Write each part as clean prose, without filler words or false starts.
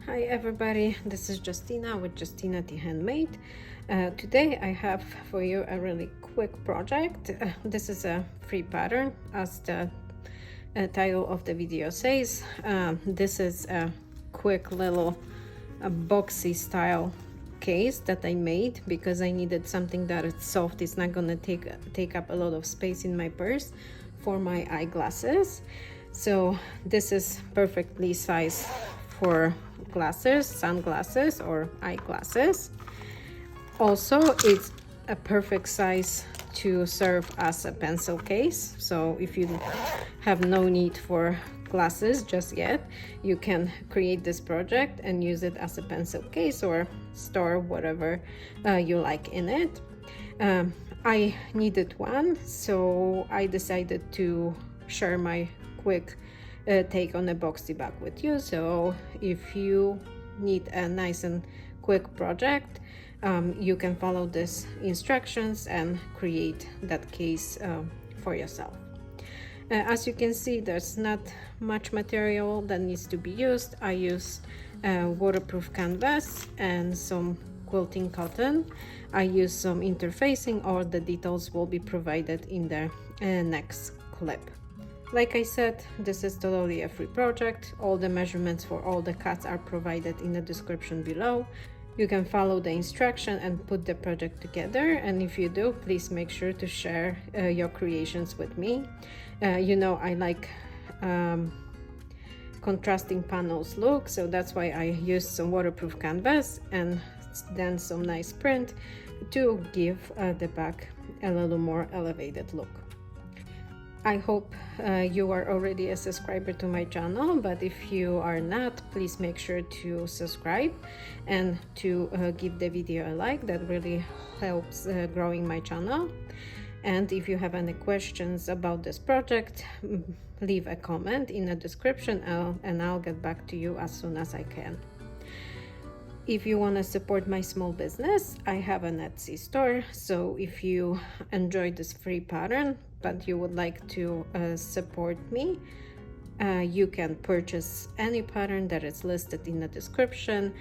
Hi everybody, this is Justina with JustynaTHandMade. Today I have for you a really quick project. This is a free pattern, as the title of the video says. This is a quick little boxy style case that I made because I needed something that is soft. It's not gonna take up a lot of space in my purse for my eyeglasses. So this is perfectly sized for glasses, sunglasses or eyeglasses. Also, it's a perfect size to serve as a pencil case. So if you have no need for glasses just yet, you can create this project and use it as a pencil case or store whatever you like in it. I needed one, so I decided to share my quick take on a boxy bag with you. So if you need a nice and quick project, you can follow these instructions and create that case for yourself. As you can see, there's not much material that needs to be used. I used waterproof canvas and some quilting cotton. I used some interfacing. All the details will be provided in the next clip. Like I said, this is totally a free project. All the measurements for all the cuts are provided in the description below. You can follow the instruction and put the project together, and if you do, please make sure to share your creations with me. You know I like contrasting panels look, so that's why I used some waterproof canvas and then some nice print to give the bag a little more elevated look. I hope you are already a subscriber to my channel, but if you are not, please make sure to subscribe and to give the video a like. That really helps growing my channel. And if you have any questions about this project, leave a comment in the description and I'll get back to you as soon as I can. If you want to support my small business, I have an Etsy store. So if you enjoyed this free pattern but you would like to support me, you can purchase any pattern that is listed in the description.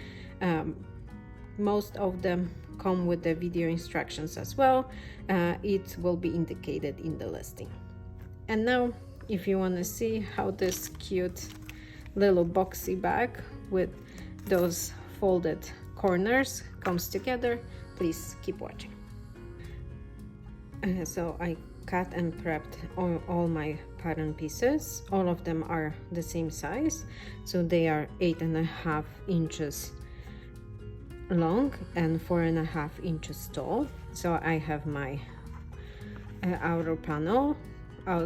Most of them come with the video instructions as well. It will be indicated in the listing. And now, if you want to see how this cute little boxy bag with those folded corners comes together, please keep watching. So I cut and prepped all my pattern pieces. All of them are the same size, so they are 8.5 inches long and 4.5 inches tall. So I have my outer panel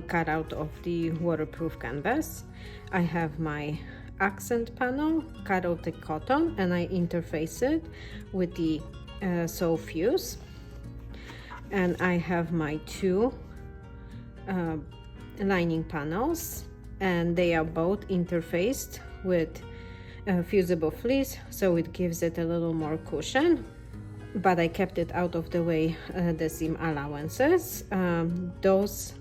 cut out of the waterproof canvas. I have my accent panel cut out the cotton and I interface it with the SewFuse. And I have my two lining panels, and they are both interfaced with Fusible fleece, so it gives it a little more cushion, but I kept it out of the way the seam allowances. Those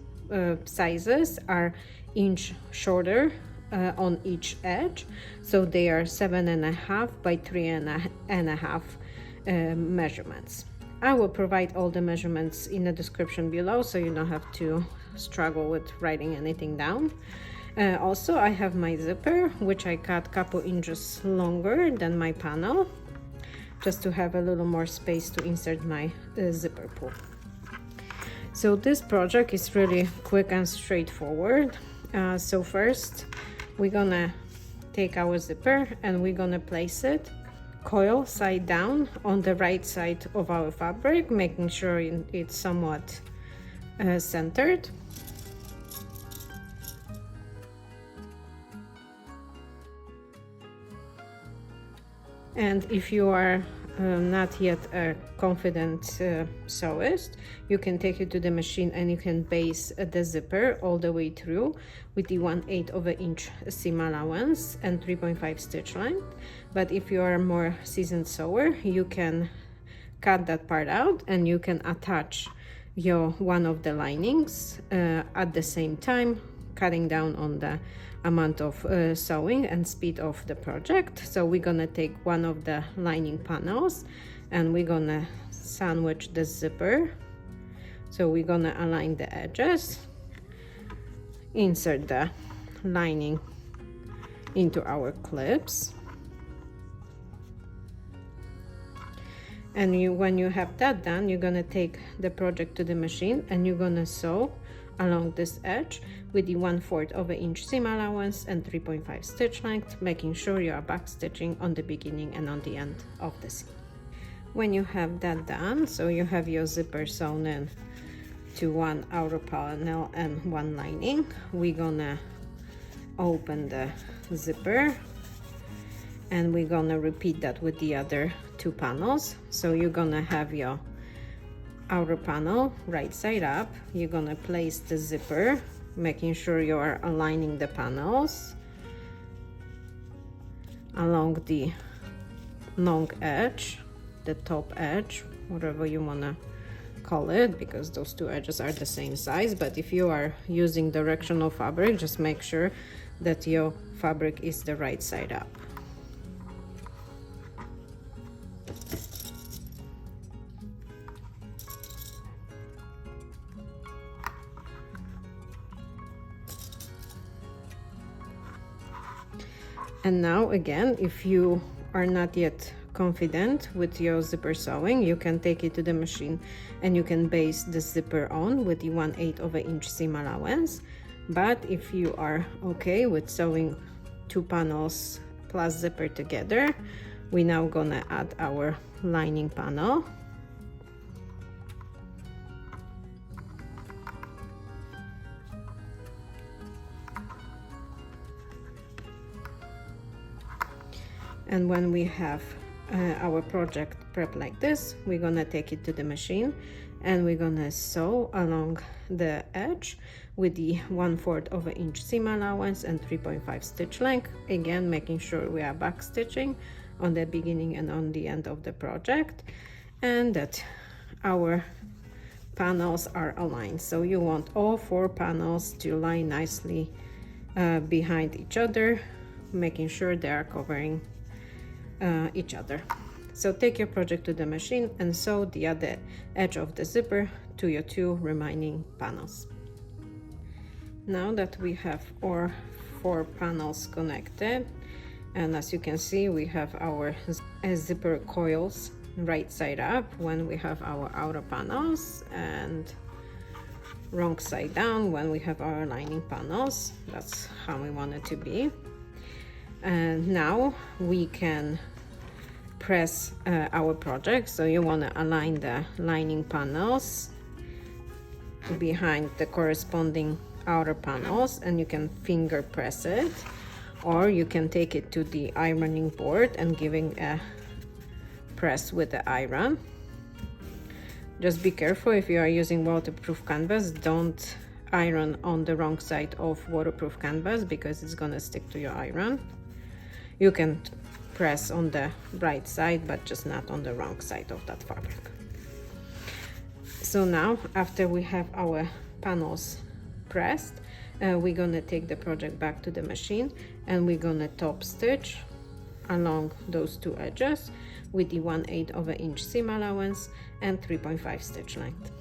sizes are inch shorter on each edge, so they are 7.5 by 3.5 measurements. I will provide all the measurements in the description below, so you don't have to struggle with writing anything down. Also, I have my zipper, which I cut a couple inches longer than my panel, just to have a little more space to insert my zipper pull. So this project is really quick and straightforward. So first, we're gonna take our zipper and we're gonna place it coil side down on the right side of our fabric, making sure it's somewhat centered. And if you are not yet a confident sewist, you can take it to the machine and you can base the zipper all the way through with the 1/8 of an inch seam allowance and 3.5 stitch length. But if you are a more seasoned sewer, you can cut that part out and you can attach one of the linings at the same time, cutting down on the amount of sewing and speed of the project. So we're gonna take one of the lining panels and we're gonna sandwich the zipper. So we're gonna align the edges, insert the lining into our clips, and when you have that done, you're gonna take the project to the machine and you're gonna sew along this edge with the 1/4 of an inch seam allowance and 3.5 stitch length, making sure you are back stitching on the beginning and on the end of the seam. When you have that done, so you have your zipper sewn in to one outer panel and one lining, we're gonna open the zipper and we're gonna repeat that with the other two panels. So you're gonna have your outer panel right side up, you're gonna place the zipper, making sure you are aligning the panels along the long edge, the top edge, whatever you wanna call it, because those two edges are the same size. But if you are using directional fabric, just make sure that your fabric is the right side up. And now again, if you are not yet confident with your zipper sewing, you can take it to the machine and you can base the zipper on with the 1/8 of an inch seam allowance. But if you are okay with sewing two panels plus zipper together, we're now gonna add our lining panel. And when we have our project prep like this, we're gonna take it to the machine and we're gonna sew along the edge with the 1/4 of an inch seam allowance and 3.5 stitch length, again making sure we are back stitching on the beginning and on the end of the project, and that our panels are aligned. So you want all four panels to lie nicely behind each other, making sure they are covering each other. So take your project to the machine and sew the other edge of the zipper to your two remaining panels. Now that we have our four panels connected, and as you can see, we have our zipper coils right side up when we have our outer panels, and wrong side down when we have our lining panels. That's how we want it to be. And now we can press our project. So you want to align the lining panels behind the corresponding outer panels, and you can finger press it, or you can take it to the ironing board and giving a press with the iron. Just be careful, if you are using waterproof canvas, don't iron on the wrong side of waterproof canvas because it's gonna stick to your iron. You can press on the right side, but just not on the wrong side of that fabric. So now, after we have our panels pressed, we're gonna take the project back to the machine and we're gonna top stitch along those two edges with the 1/8 of an inch seam allowance and 3.5 stitch length.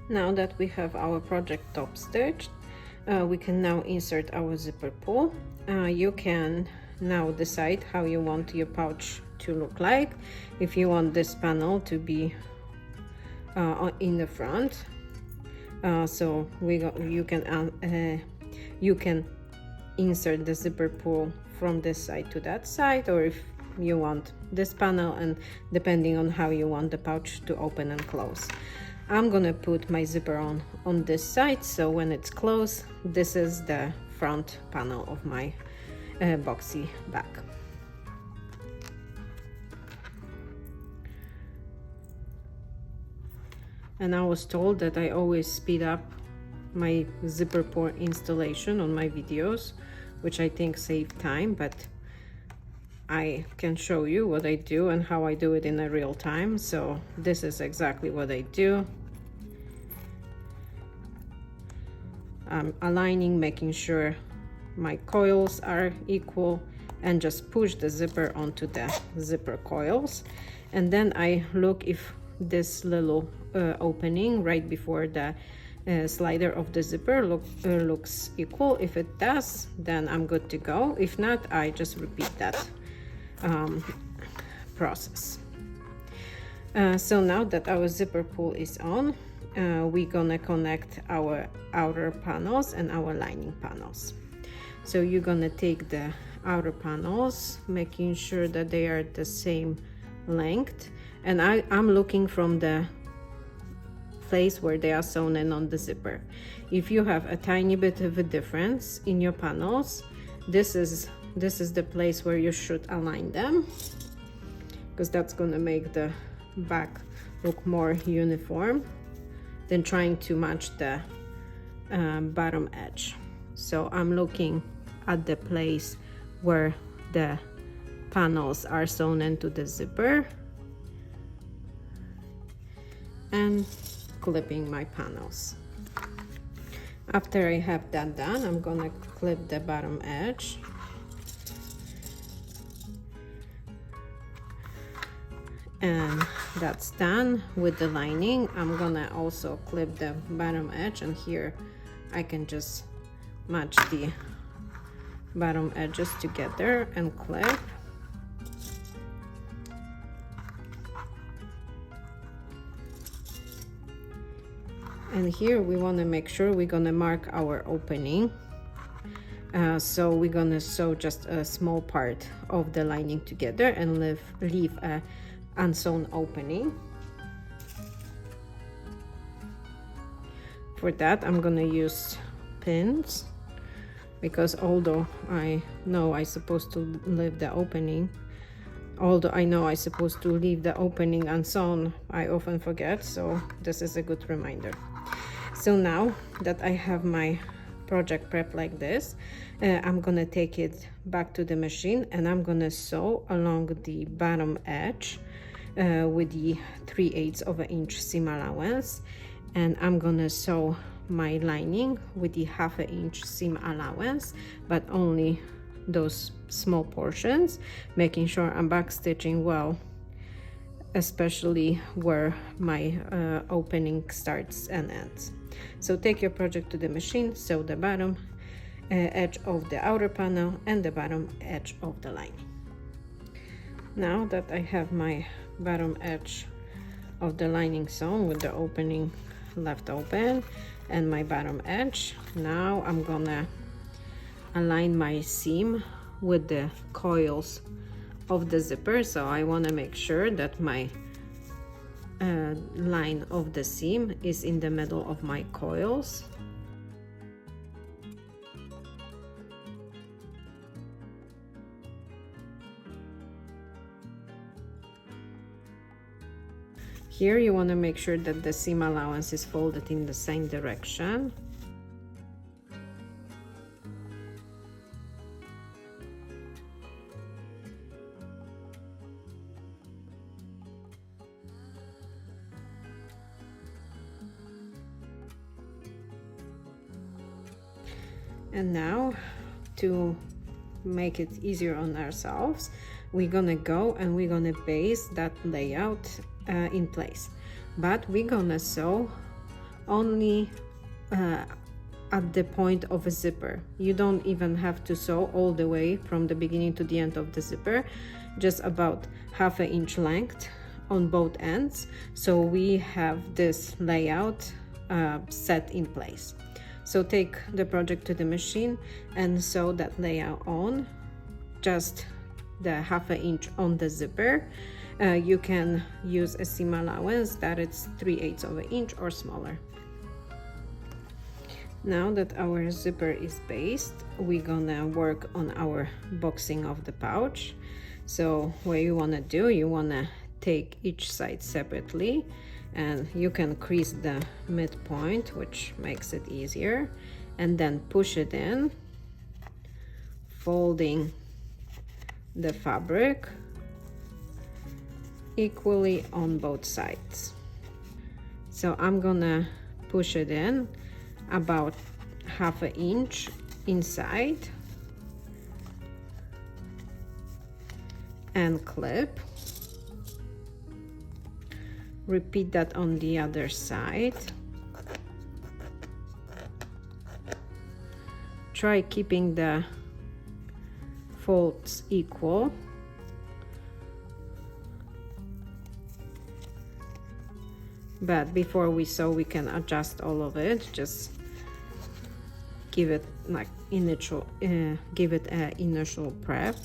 Now that we have our project top stitched, we can now insert our zipper pull. You can now decide how you want your pouch to look like. If you want this panel to be in the front, so you can insert the zipper pull from this side to that side, or if you want this panel, and depending on how you want the pouch to open and close. I'm gonna put my zipper on this side, so when it's closed, this is the front panel of my boxy bag. And I was told that I always speed up my zipper pull installation on my videos, which I think save time, but I can show you what I do and how I do it in a real time. So this is exactly what I do. aligning, making sure my coils are equal, and just push the zipper onto the zipper coils. And then I look if this little opening right before the slider of the zipper looks equal. If it does, then I'm good to go. If not, I just repeat that process. So now that our zipper pull is on, we're gonna connect our outer panels and our lining panels. So you're gonna take the outer panels, making sure that they are the same length, and I'm looking from the place where they are sewn in on the zipper. If you have a tiny bit of a difference in your panels, this is the place where you should align them, because that's gonna make the back look more uniform than trying to match the bottom edge. So I'm looking at the place where the panels are sewn into the zipper and clipping my panels. After I have that done, I'm gonna clip the bottom edge. And that's done with the lining. I'm gonna also clip the bottom edge, and here I can just match the bottom edges together and clip. And here we want to make sure we're gonna mark our opening. So we're gonna sew just a small part of the lining together and leave a unsewn opening. For that, I'm gonna use pins, because although I know I'm supposed to leave the opening, unsewn, I often forget, so this is a good reminder. So now that I have my project prep like this, I'm gonna take it back to the machine, and I'm gonna sew along the bottom edge with the 3/8 of an inch seam allowance, and I'm gonna sew my lining with the 1/2 inch seam allowance, but only those small portions, making sure I'm backstitching well, especially where my opening starts and ends. So take your project to the machine, sew the bottom edge of the outer panel and the bottom edge of the lining. Now that I have my bottom edge of the lining sewn with the opening left open and my bottom edge, now I'm gonna align my seam with the coils of the zipper. So I want to make sure that my line of the seam is in the middle of my coils. Here you want to make sure that the seam allowance is folded in the same direction. And now, to make it easier on ourselves, we're gonna go and we're gonna base that layout in place, but we're gonna sew only at the point of a zipper. You don't even have to sew all the way from the beginning to the end of the zipper, just about 1/2 inch length on both ends, so we have this layout set in place. So take the project to the machine and sew that layout on, just the 1/2 inch on the zipper. You can use a seam allowance that it's 3/8 of an inch or smaller. Now that our zipper is based, we're gonna work on our boxing of the pouch. So what you wanna do, you wanna take each side separately, and you can crease the midpoint, which makes it easier, and then push it in, folding the fabric equally on both sides. So I'm gonna push it in about 1/2 inch inside and clip. Repeat that on the other side. Try keeping the folds equal. But before we sew, we can adjust all of it. Just give it like initial, give it an initial prep.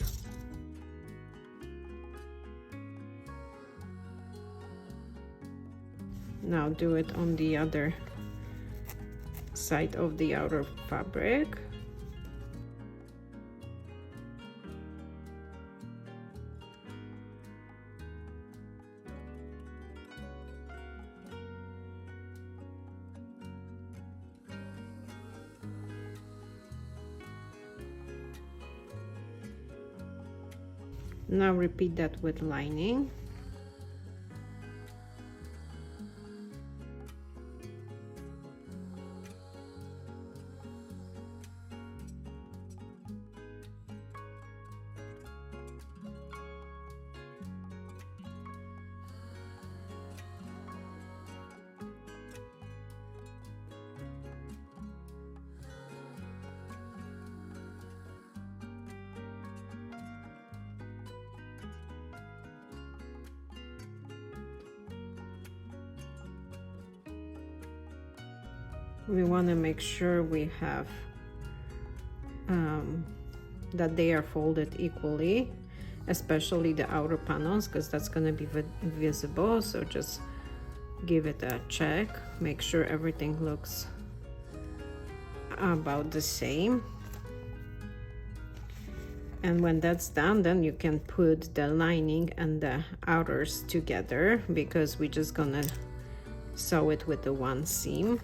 Now do it on the other side of the outer fabric. Now repeat that with lining. We want to make sure we have that they are folded equally, especially the outer panels, because that's going to be visible. So just give it a check, make sure everything looks about the same. And when that's done, then you can put the lining and the outers together, because we're just gonna sew it with the one seam.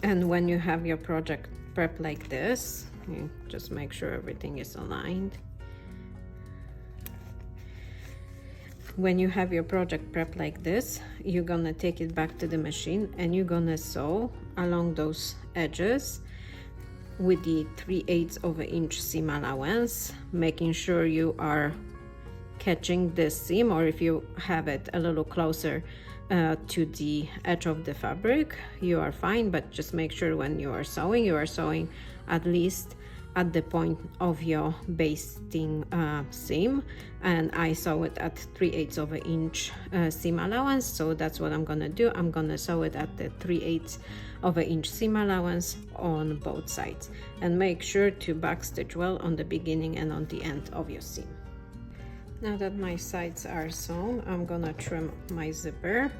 And when you have your project prep like this, you just make sure everything is aligned. When you have your project prep like this, you're gonna take it back to the machine and you're gonna sew along those edges with the 3/8 of an inch seam allowance, making sure you are catching this seam, or if you have it a little closer to the edge of the fabric, you are fine. But just make sure when you are sewing at least at the point of your basting seam, and I sew it at 3/8 of an inch seam allowance. So that's what I'm gonna do. I'm gonna sew it at the 3/8 of an inch seam allowance on both sides, and make sure to backstitch well on the beginning and on the end of your seam. Now that my sides are sewn, I'm gonna trim my zipper.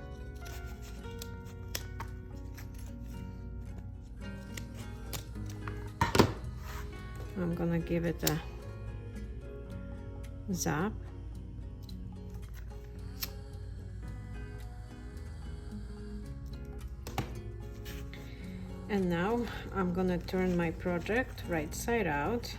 I'm gonna give it a zap. And now I'm gonna turn my project right side out.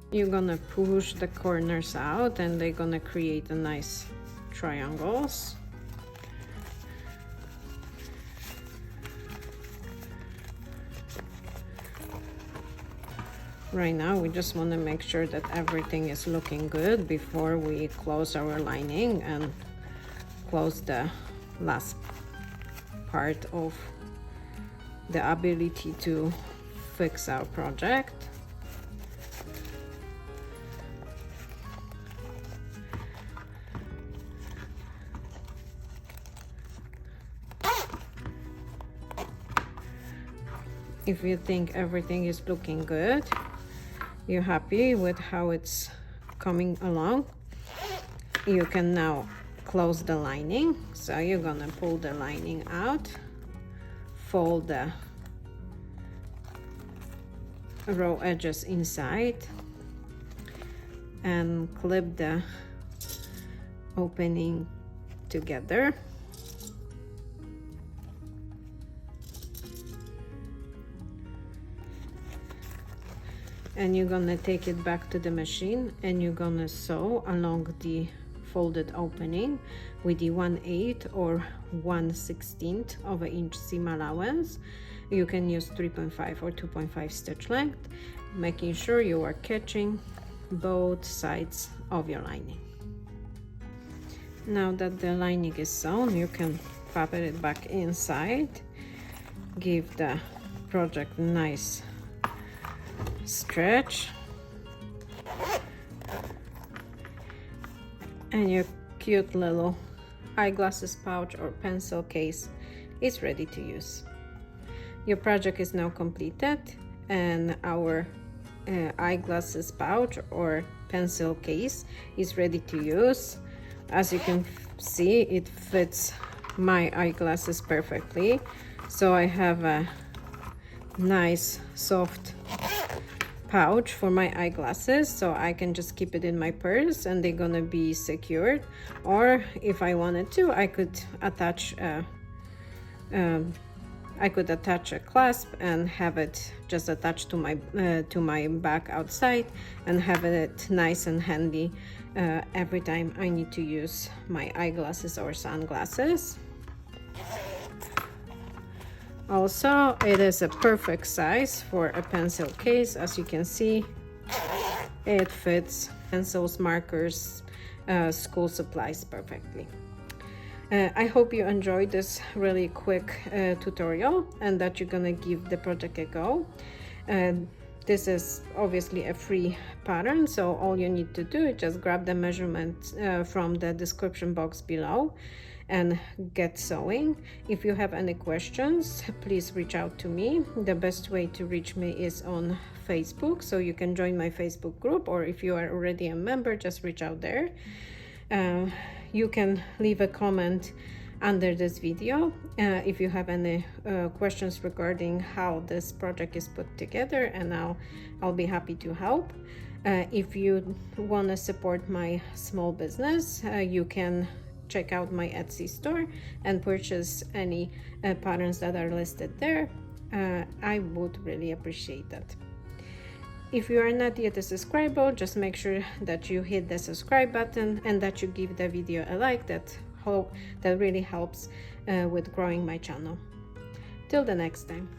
You're gonna push the corners out and they're gonna create a nice triangles. Right now we just want to make sure that everything is looking good before we close our lining and close the last part of the ability to fix our project. If you think everything is looking good, you're happy with how it's coming along, you can now close the lining. So you're gonna pull the lining out, fold the raw edges inside, and clip the opening together. And you're gonna take it back to the machine and you're gonna sew along the folded opening with the 1/8 or 1/16 of an inch seam allowance. You can use 3.5 or 2.5 stitch length, making sure you are catching both sides of your lining. Now that the lining is sewn, you can pop it back inside, give the project nice stretch, and your cute little eyeglasses pouch or pencil case is ready to use. Your project is now completed, and our eyeglasses pouch or pencil case is ready to use. As you can see, it fits my eyeglasses perfectly, so I have a nice soft pouch for my eyeglasses, so I can just keep it in my purse and they're gonna be secured. Or if I wanted to, I could attach a clasp and have it just attached to my bag outside and have it nice and handy every time I need to use my eyeglasses or sunglasses. Also, it is a perfect size for a pencil case. As you can see, it fits pencils, markers, school supplies perfectly. I hope you enjoyed this really quick tutorial and that you're gonna give the project a go. This is obviously a free pattern, so all you need to do is just grab the measurements from the description box below and get sewing. If you have any questions, please reach out to me. The best way to reach me is on Facebook, so you can join my Facebook group, or if you are already a member, just reach out there. You can leave a comment under this video if you have any questions regarding how this project is put together, and I'll be happy to help. If you want to support my small business, you can check out my Etsy store and purchase any patterns that are listed there. I would really appreciate that. If you are not yet a subscriber, just make sure that you hit the subscribe button and that you give the video a like. That really helps with growing my channel. Till the next time.